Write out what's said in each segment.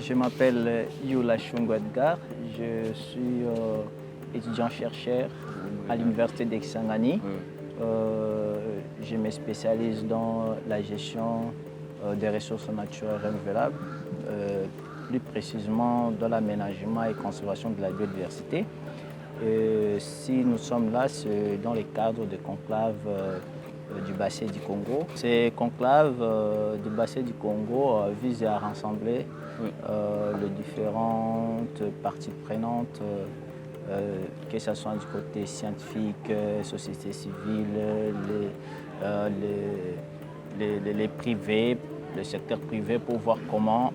Je m'appelle Youla Chungu Edgar, je suis étudiant-chercheur à l'université d'Exangani. Je me spécialise dans la gestion des ressources naturelles renouvelables, plus précisément dans l'aménagement et conservation de la biodiversité. Si nous sommes là, c'est dans le cadre de conclave du bassin du Congo. Ces conclaves du bassin du Congo visent à rassembler les différentes parties prenantes, que ce soit du côté scientifique, société civile, les privés, le secteur privé, pour voir comment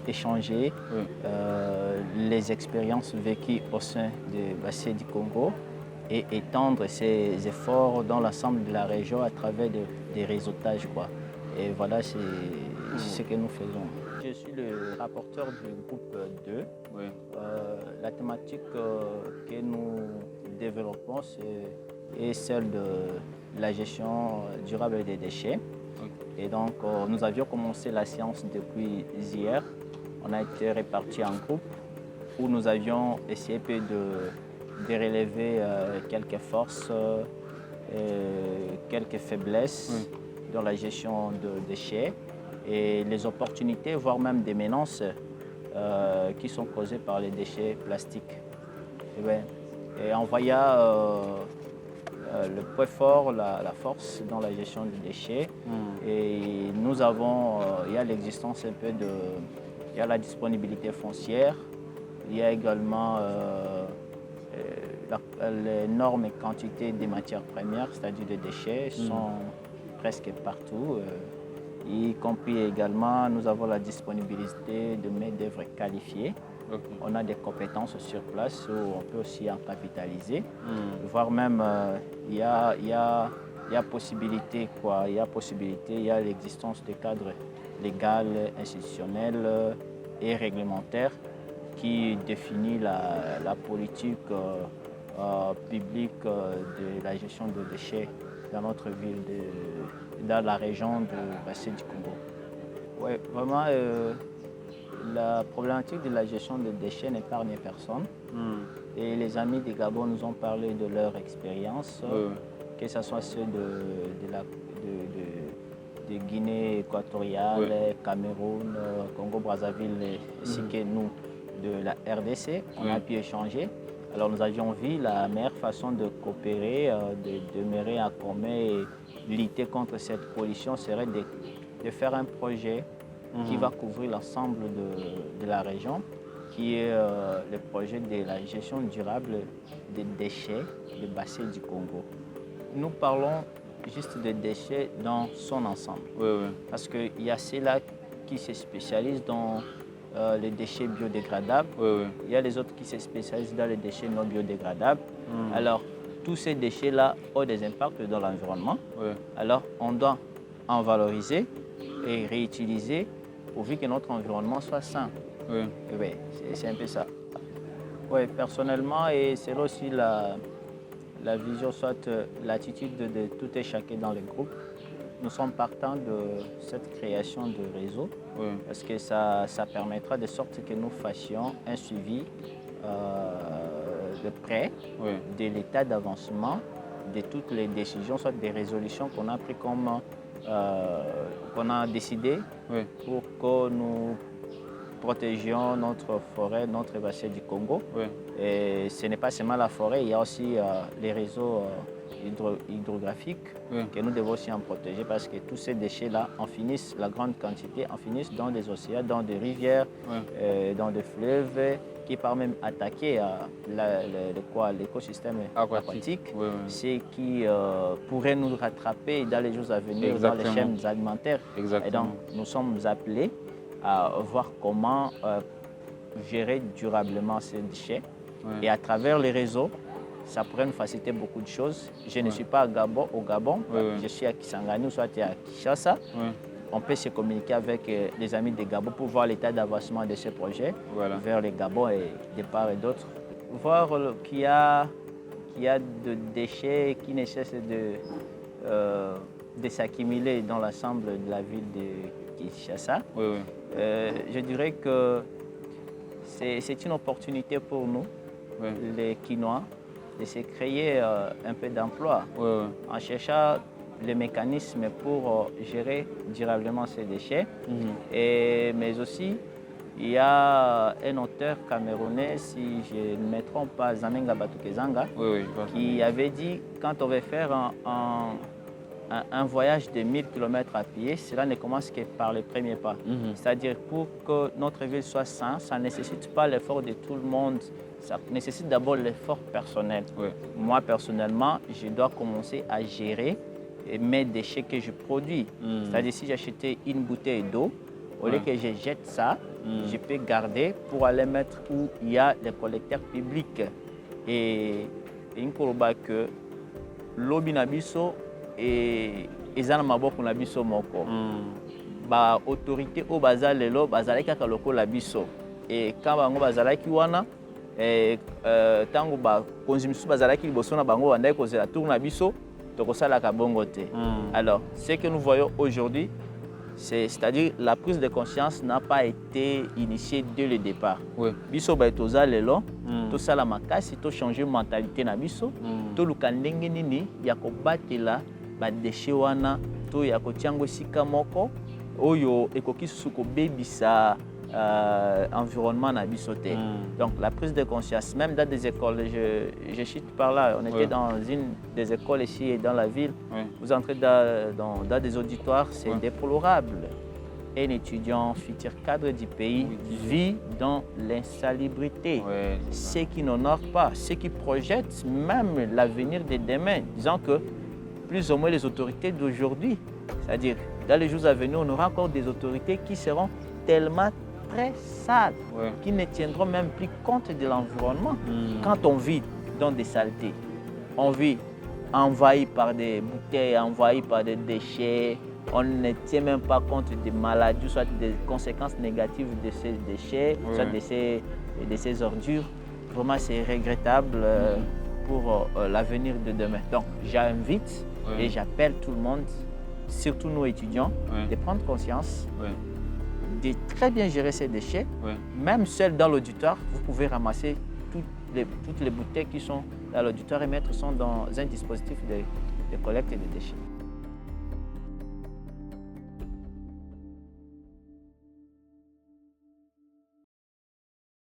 échanger les expériences vécues au sein du bassin du Congo et étendre ces efforts dans l'ensemble de la région à travers des réseautages, quoi. Et voilà, c'est ce que nous faisons. Je suis le rapporteur du groupe 2. La thématique que nous développons est celle de la gestion durable des déchets. Et donc, nous avions commencé la séance depuis hier. On a été répartis en groupes où nous avions essayé de relever quelques forces, quelques faiblesses dans la gestion de déchets et les opportunités, voire même des menaces qui sont causées par les déchets plastiques. Et en voyant le point fort, la force dans la gestion des déchets, et nous avons, il y a l'existence un peu de, il y a la disponibilité foncière, il y a également l'énorme quantité de matières premières, c'est-à-dire des déchets, sont presque partout. Y compris également, nous avons la disponibilité de main-d'œuvre qualifiée. On a des compétences sur place où on peut aussi en capitaliser, voire même il y a possibilité, quoi. Il y a l'existence de cadres légaux, institutionnels et réglementaires qui définit la politique publique de la gestion de déchets dans notre ville, dans la région du bassin du Congo. Ouais, vraiment, la problématique de la gestion des déchets n'épargne personne. Et les amis du Gabon nous ont parlé de leur expérience, que ce soit ceux de Guinée équatoriale, Cameroun, Congo-Brazzaville, ainsi que nous de la RDC. On a pu échanger. Alors nous avions vu la meilleure façon de coopérer, de demeurer en commun et lutter contre cette pollution serait de faire un projet qui va couvrir l'ensemble de la région, qui est le projet de la gestion durable des déchets du bassin du Congo. Nous parlons juste de déchets dans son ensemble, parce qu'il y a ceux-là qui se spécialisent dans les déchets biodégradables, il y a les autres qui se spécialisent dans les déchets non biodégradables. Alors, tous ces déchets-là ont des impacts dans l'environnement. Alors, on doit en valoriser et réutiliser pourvu que notre environnement soit sain. C'est un peu ça. Personnellement, et c'est aussi la vision, soit l'attitude de tout et chacun dans le groupe, nous sommes partants de cette création de réseau parce que ça permettra de sorte que nous fassions un suivi de près de l'état d'avancement de toutes les décisions, soit des résolutions qu'on a prises comme qu'on a décidé pour que nous protégions notre forêt, notre bassin du Congo. Et ce n'est pas seulement la forêt, il y a aussi les réseaux hydrographiques que nous devons aussi en protéger parce que tous ces déchets-là en finissent, la grande quantité en finissent dans des océans, dans des rivières, dans des fleuves qui par même attaquer l'écosystème aquatique, ce qui pourrait nous rattraper dans les jours à venir dans les chaînes alimentaires. Et donc nous sommes appelés à voir comment gérer durablement ces déchets. Et à travers les réseaux, ça pourrait nous faciliter beaucoup de choses. Je ne suis pas au Gabon, je suis à Kisangani ou soit à Kinshasa. On peut se communiquer avec les amis de Gabon pour voir l'état d'avancement de ce projet vers le Gabon et de part et d'autre. Voir qu'il y a de déchets qui ne cessent de s'accumuler dans l'ensemble de la ville de Kinshasa. Je dirais que c'est une opportunité pour nous, Ouais. les Quinois, de se créer un peu d'emploi Ouais. en cherchant le mécanisme pour gérer durablement ces déchets. Mais aussi, il y a un auteur camerounais, si je ne me trompe pas, Zamenga Batukezanga, qui avait dit quand on veut faire un voyage de 1000 km à pied, cela ne commence que par le premier pas. C'est-à-dire pour que notre ville soit saine, ça ne nécessite pas l'effort de tout le monde, ça nécessite d'abord l'effort personnel. Moi, personnellement, je dois commencer à gérer mes déchets que je produis. C'est-à-dire si j'achetais une bouteille d'eau, au lieu que je jette ça, je peux garder pour aller mettre où il y a les collecteurs publics. Et une koloba que lobi na biso et eza na maboko na biso moko. Ba autorité au baza lelo bazalaki kaka lokola biso. Et quand bango bazalaki wana tango ba konzi misu bazalaki liboso na bango bandaki kozela tour na biso tokosalaka bongo te. Alors, ce que nous voyons aujourd'hui, c'est-à-dire la prise de conscience n'a pas été initiée dès le départ. Biso ba toza lelo to sala makasi to changer mentalité na biso to luka ndenge nini ya kobatela ba déchets wana to ya kotiango sika moko oyo ekoki susu kobebisa environnement na biso te. Donc la prise de conscience, même dans des écoles, je cite par là, on était dans une des écoles ici dans la ville, vous entrez dans des auditoires, c'est déplorable. Un étudiant futur cadre du pays vit dans l'insalubrité, ceux qui n'honorent pas, ceux qui projettent même l'avenir de demain, disant que plus ou moins les autorités d'aujourd'hui, c'est-à-dire dans les jours à venir, on aura encore des autorités qui seront tellement très sales, qui ne tiendront même plus compte de l'environnement. Quand on vit dans des saletés, on vit envahi par des bouteilles, envahi par des déchets, on ne tient même pas compte des maladies, soit des conséquences négatives de ces déchets, soit de ces ordures. Vraiment, c'est regrettable pour l'avenir de demain. Donc, j'invite et j'appelle tout le monde, surtout nos étudiants, de prendre conscience, de très bien gérer ces déchets. Même seul dans l'auditoire, vous pouvez ramasser toutes les bouteilles qui sont dans l'auditoire et mettre ça dans un dispositif de collecte de déchets.